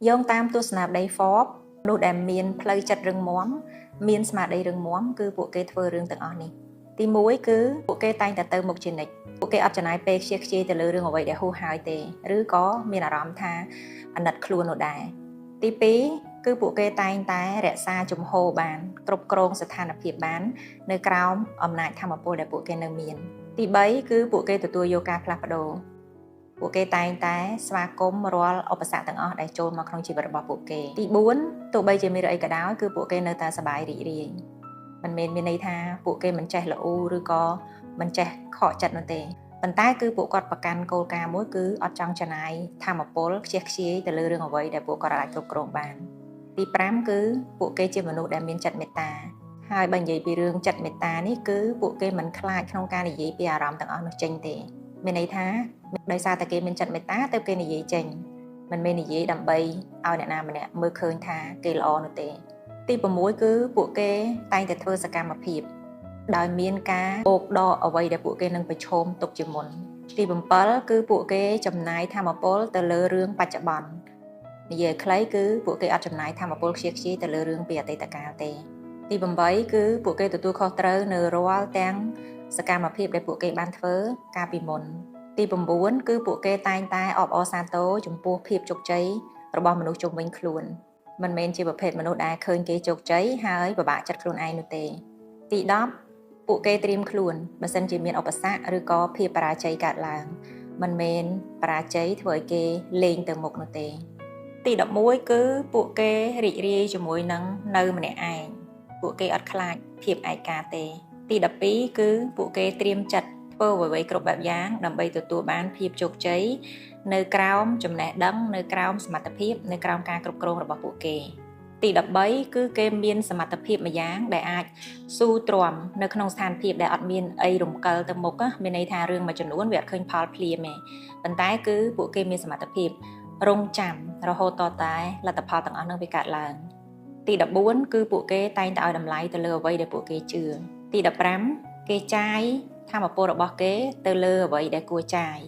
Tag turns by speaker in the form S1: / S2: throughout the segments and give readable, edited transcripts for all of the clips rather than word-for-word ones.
S1: យោងតាមទស្សនៈដី Forbes នោះដែលមានផ្លូវចិត្តរឹងមាំមានស្មារតីរឹងមាំគឺពួកគេធ្វើរឿងទាំងអស់នេះទី1គឺពួកគេតែងតែទៅមុខជានិច្ចពួកគេអត់ចំណាយពេលខ្ជិះខ្ជាយទៅលើរឿងអ្វីដែលហួសហើយទេឬក៏មានអារម្មណ៍ថាអាណិតខ្លួននោះដែរទី2គឺពួកគេតែងតែរក្សាជំហរបានគ្រប់គ្រងស្ថានភាពបាននៅក្រោមអំណាចធម៌ពលដែលពួកគេនៅមានទី3គឺពួកគេទទួលយកការផ្លាស់ប្ដូរពួកគេតែងតែស្វាគមន៍រាល់ឧបសគ្គទាំងអស់ដែលចូលមកក្នុងជីវិតរបស់ពួកគេទី4ទោះបីជាមានអីក៏ដោយគឺពួកគេនៅតែសប្បាយរីករាយមិនមែនមានន័យថាពួកគេមិនចេះល្អូឬក៏មិនចេះខកចិត្តនោះទេប៉ុន្តែគឺពួកគាត់ប្រកាន់គោលការណ៍មួយគឺអត់ចង់ចំណាយធម៌ពលខ្ជិះខ្ជាយទៅលើរឿងអ្វីដែលពួកគាត់អាចគ្រប់គ្រងបានទី5គឺពួកគេជាមនុស្សដែលមានចិត្តមេត្តាហើយបើនិយាយពីរឿងចិត្តមេត្តានេះគឺពួកគេមិនខ្លាចក្នុងការនិយាយពីអារម្មណ៍ទាំងអស់នោះចេញទេមានន័យថាដោយសារតែគេមានចិត្តមេត្តាទើបគេនិយាយចេញមិនមែននិយាយដើម្បីឲ្យអ្នកណាម្នាក់មើលឃើញថាគេល្អនោះទេទី6គឺពួកគេតែងតែធ្វើសកម្មភាពដោយមានការអូកដកអ្វីដែលពួកគេនឹងប្រឈមទុកជាមុនទី7គឺពួកគេចំណាយធម៌ពលទៅលើរឿងបច្ចុប្បន្ននិយាយខ្លីគឺពួកគេអត់ចំណាយធម៌ពលខ្ជិះខ្ជាយទៅលើរឿងពីអតីតកាលទេទី8គឺពួកគេទទួលខុសត្រូវនៅរាល់ទាំងសកម្មភាពដែលពួកគេបានធ្វើកាលពីមុនទី9គឺពួកគេតែងតែអបអរសាទរចំពោះភាពជោគជ័យរបស់មនុស្សជុំវិញខ្លួនមិនមែនជាប្រភេទមនុស្សដែលឃើញគេជោគជ័យហើយពិបាកចិត្តខ្លួនឯងនោះទេទី10ពួកគេត្រៀមខ្លួនបើសិនជាមានឧបសគ្គឬក៏ភាពបរាជ័យកើតឡើងមិនមែនបរាជ័យធ្វើឲ្យគេលេងទៅមុខនោះទេទី11គឺពួកគេរីករាយជាមួយនឹងនៅម្នាក់ឯងពួកគេអត់ខ្លាចភាពឯកាទេទី12គឺពួកគេត្រៀមចិត្តធ្វើអ្វីៗគ្រប់បែបយ៉ាងដើម្បីទទួលបានភាពជោគជ័យនៅក្រោមចំណេះដឹងនៅក្រោមសមត្ថភាពនៅក្រោមការគ្រប់គ្រងរបស់ពួកគេទី13គឺគេមានសមត្ថភាពមួយយ៉ាងដែលអាចស៊ូទ្រាំនៅក្នុងស្ថានភាពដែលអត់មានអីរំកិលទៅមុខមានន័យថារឿងមួយចំនួនវាអត់ឃើញផលភ្លាមទេប៉ុន្តែគឺពួកគេមានសមត្ថភាពរងចាំរហូតតតែលទ្ធផលទាំងអស់នោះវាកើតឡើងទី14គឺពួកគេតែងតែឲ្យតម្លៃទៅលើអ្វីដែលពួកគេជឿទី15គេចាយធម៌ពលរបស់គេទៅលើអ្វីដែលគួរចាយ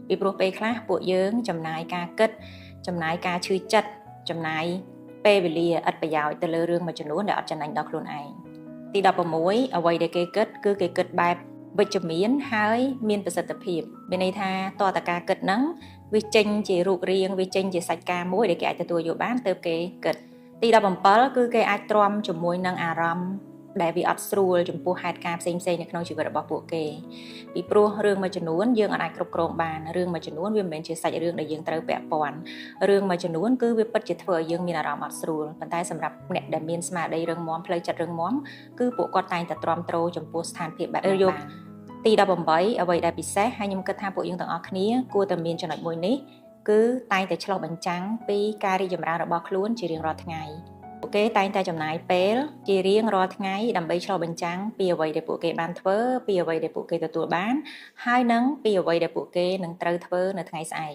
S1: ពីព្រោះពេលខ្លះពួកយើងចំណាយការគិតចំណាយការឈឺចិត្តចំណាយពេលវេលាឥតប្រយោជន៍ទៅលើរឿងមួយចំនួនដែលអត់ចំណេញដល់ខ្លួនឯងទី16អ្វីដែលគេគិតគឺគេគិតបែបវិជ្ជមានហើយមានប្រសិទ្ធភាពមានន័យថាតើតើការគិតហ្នឹងវាចេញជារូបរាងវាចេញជាសាច់ការមួយដែលគេអាចទទួលយកបានទើបគេគិតទី17គឺគេអាចទ្រាំជាមួយនឹងអារម្មណ៍ដែលវាអត់ស្រួលចំពោះហេតុការណ៍ផ្សេងៗនៅក្នុងជីវិតរបស់ពួកគេពីព្រោះរឿងមួយចំនួនយើងអាចគ្រប់គ្រងបានរឿងមួយចំនួនវាមិនមែនជាសាច់រឿងដែលយើងត្រូវពាក់ព័ន្ធរឿងមួយចំនួនគឺវាពិតជាធ្វើឲ្យយើងមានអារម្មណ៍អត់ស្រួលប៉ុន្តែសម្រាប់អ្នកដែលមានស្មារតីរឹងមាំផ្លូវចិត្តរឹងមាំគឺពួកគាត់តែងតែទ្រាំទ្រចំពោះស្ថានភាពបែបនេះយកទី18អ្វីដែលពិសេសហើយខ្ញុំគិតថាពួកយើងទាំងអស់គ្នាគួរតែមានចំណុចមួយនេះគឺតែងតែឆ្លុះបញ្ចាំងពីការរីកចម្រើនរបស់ខ្លួនជារៀងរាល់ថ្ងៃពួកគេតែងតែចំណាយពេលជារៀងរាល់ថ្ងៃដើម្បីឆ្លុះបញ្ចាំងពីអ្វីដែលពួកគេបានធ្វើពីអ្វីដែលពួកគេទទួលបានហើយនិងពីអ្វីដែលពួកគេនឹងត្រូវធ្វើនៅថ្ងៃស្អែក